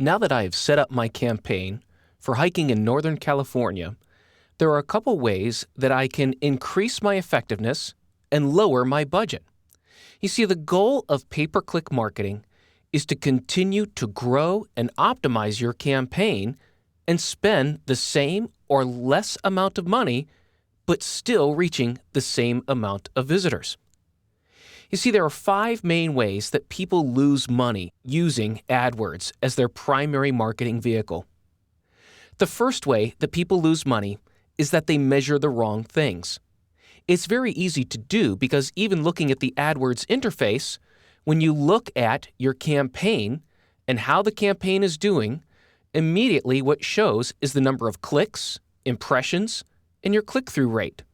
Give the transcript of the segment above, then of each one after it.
Now that I have set up my campaign for hiking in Northern California, there are a couple ways that I can increase my effectiveness and lower my budget. You see, the goal of pay-per-click marketing is to continue to grow and optimize your campaign and spend the same or less amount of money, but still reaching the same amount of visitors. You see, there are 5 main ways that people lose money using AdWords as their primary marketing vehicle. The first way that people lose money is that they measure the wrong things. It's very easy to do because even looking at the AdWords interface, when you look at your campaign and how the campaign is doing, immediately what shows is the number of clicks, impressions, and your click-through rate.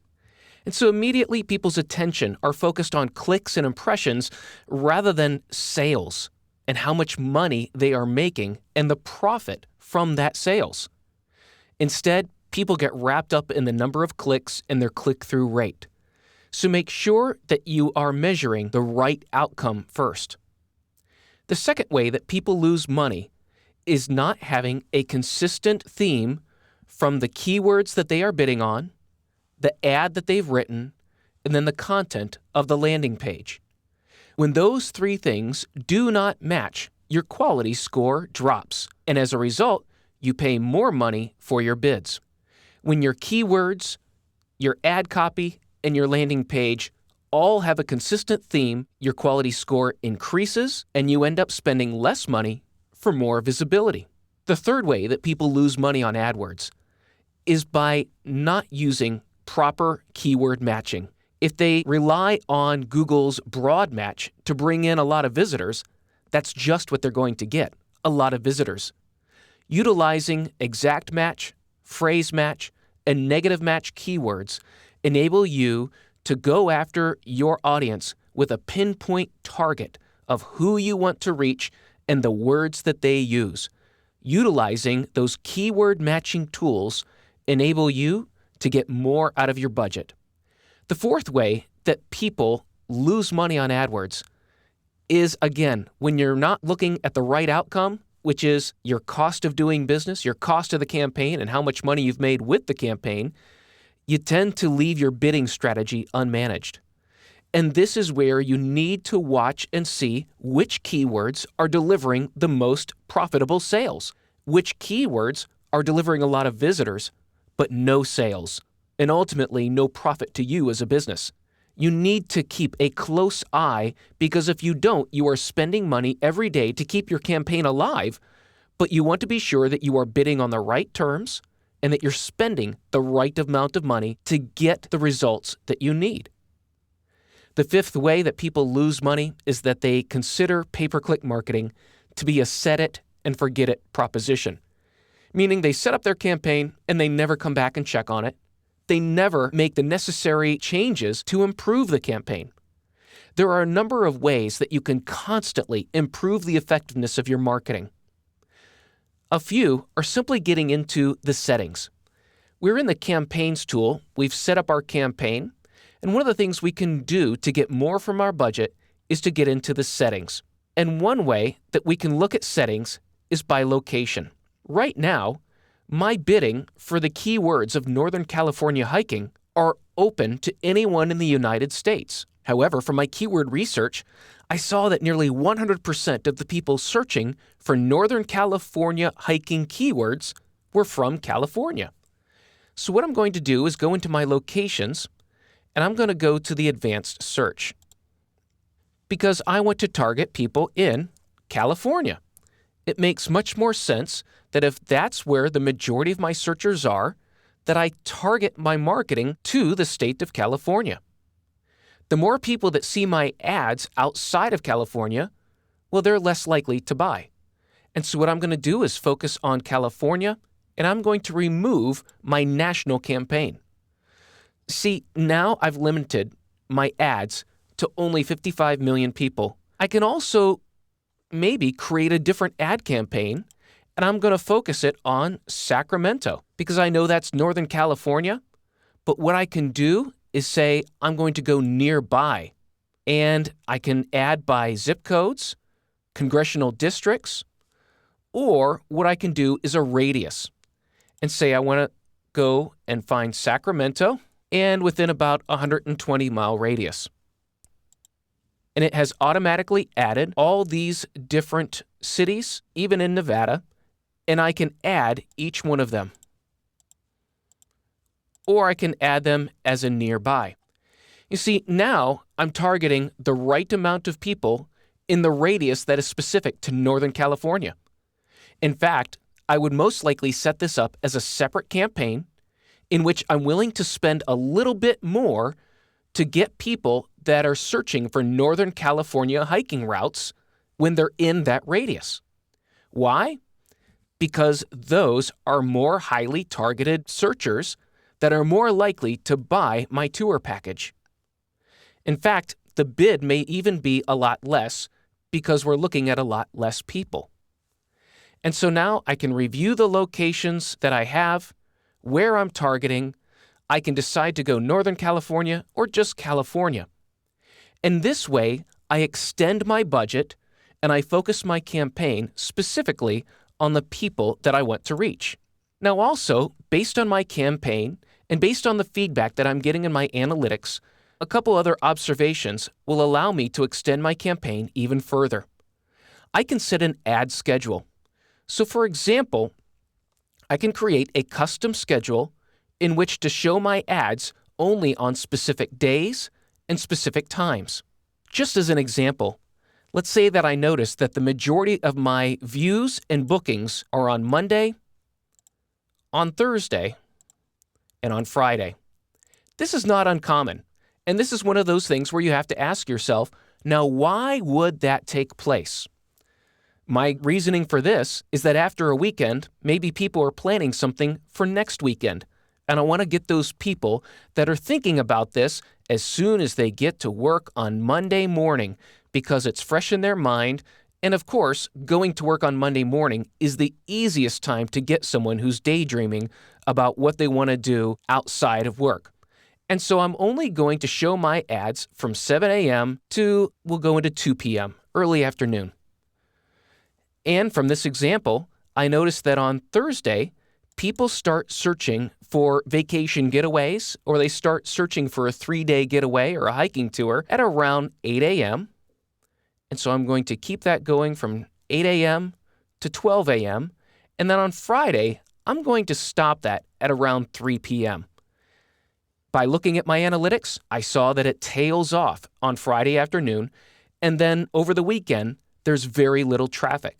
And so immediately people's attention are focused on clicks and impressions rather than sales and how much money they are making and the profit from that sales. Instead, people get wrapped up in the number of clicks and their click-through rate. So make sure that you are measuring the right outcome first. The second way that people lose money is not having a consistent theme from the keywords that they are bidding on, the ad that they've written, and then the content of the landing page. When those 3 things do not match, your quality score drops, and as a result, you pay more money for your bids. When your keywords, your ad copy, and your landing page all have a consistent theme, your quality score increases, and you end up spending less money for more visibility. The third way that people lose money on AdWords is by not using proper keyword matching. If they rely on Google's broad match to bring in a lot of visitors, that's just what they're going to get, a lot of visitors. Utilizing exact match, phrase match, and negative match keywords enable you to go after your audience with a pinpoint target of who you want to reach and the words that they use. Utilizing those keyword matching tools enable you to get more out of your budget. The fourth way that people lose money on AdWords is, again, when you're not looking at the right outcome, which is your cost of doing business, your cost of the campaign, and how much money you've made with the campaign, you tend to leave your bidding strategy unmanaged. And this is where you need to watch and see which keywords are delivering the most profitable sales, which keywords are delivering a lot of visitors, but no sales, and ultimately no profit to you as a business. You need to keep a close eye because if you don't, you are spending money every day to keep your campaign alive, but you want to be sure that you are bidding on the right terms and that you're spending the right amount of money to get the results that you need. The fifth way that people lose money is that they consider pay-per-click marketing to be a set-it-and-forget-it proposition, meaning they set up their campaign and they never come back and check on it. They never make the necessary changes to improve the campaign. There are a number of ways that you can constantly improve the effectiveness of your marketing. A few are simply getting into the settings. We're in the Campaigns tool. We've set up our campaign, and one of the things we can do to get more from our budget is to get into the settings. And one way that we can look at settings is by location. Right now, my bidding for the keywords of Northern California hiking are open to anyone in the United States. However, from my keyword research, I saw that nearly 100% of the people searching for Northern California hiking keywords were from California. So what I'm going to do is go into my locations, and I'm going to go to the advanced search because I want to target people in California. It makes much more sense that if that's where the majority of my searchers are, that I target my marketing to the state of California. The more people that see my ads outside of California, well, they're less likely to buy. And so what I'm going to do is focus on California, and I'm going to remove my national campaign. See, now I've limited my ads to only 55 million people. I can also maybe create a different ad campaign, and I'm going to focus it on Sacramento because I know that's Northern California. But what I can do is say I'm going to go nearby, and I can add by zip codes, congressional districts, Or what I can do is a radius and say I want to go and find Sacramento and within about 120-mile radius. And it has automatically added all these different cities, even in Nevada, and I can add each one of them. Or I can add them as a nearby. You see, now I'm targeting the right amount of people in the radius that is specific to Northern California. In fact, I would most likely set this up as a separate campaign in which I'm willing to spend a little bit more to get people that are searching for Northern California hiking routes when they're in that radius. Why? Because those are more highly targeted searchers that are more likely to buy my tour package. In fact, the bid may even be a lot less because we're looking at a lot less people. And so now I can review the locations that I have, where I'm targeting. I can decide to go Northern California or just California. And this way, I extend my budget and I focus my campaign specifically on the people that I want to reach. Now also, based on my campaign and based on the feedback that I'm getting in my analytics, a couple other observations will allow me to extend my campaign even further. I can set an ad schedule. So for example, I can create a custom schedule in which to show my ads only on specific days and specific times. Just as an example, let's say that I notice that the majority of my views and bookings are on Monday, on Thursday, and on Friday. This is not uncommon, and this is one of those things where you have to ask yourself, now why would that take place? My reasoning for this is that after a weekend, maybe people are planning something for next weekend, and I want to get those people that are thinking about this as soon as they get to work on Monday morning because it's fresh in their mind. And of course, going to work on Monday morning is the easiest time to get someone who's daydreaming about what they want to do outside of work. And so I'm only going to show my ads from 7 a.m. to, we'll go into 2 p.m., early afternoon. And from this example, I noticed that on Thursday, people start searching for vacation getaways, or they start searching for a 3-day getaway or a hiking tour at around 8 a.m. And so I'm going to keep that going from 8 a.m. to 12 a.m. And then on Friday, I'm going to stop that at around 3 p.m. By looking at my analytics, I saw that it tails off on Friday afternoon, and then over the weekend, there's very little traffic.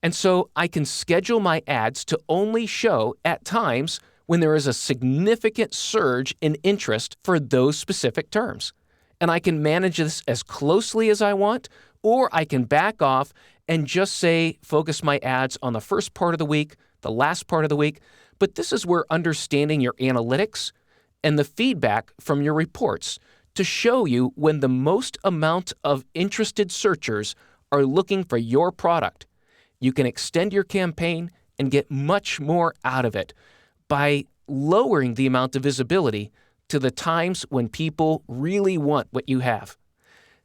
And so I can schedule my ads to only show at times when there is a significant surge in interest for those specific terms. And I can manage this as closely as I want, or I can back off and just say, focus my ads on the first part of the week, the last part of the week. But this is where understanding your analytics and the feedback from your reports to show you when the most amount of interested searchers are looking for your product. You can extend your campaign and get much more out of it by lowering the amount of visibility to the times when people really want what you have.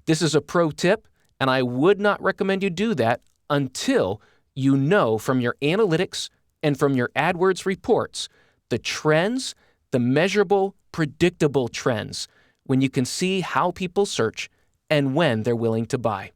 This is a pro tip, and I would not recommend you do that until you know from your analytics and from your AdWords reports the trends, the measurable, predictable trends, when you can see how people search and when they're willing to buy.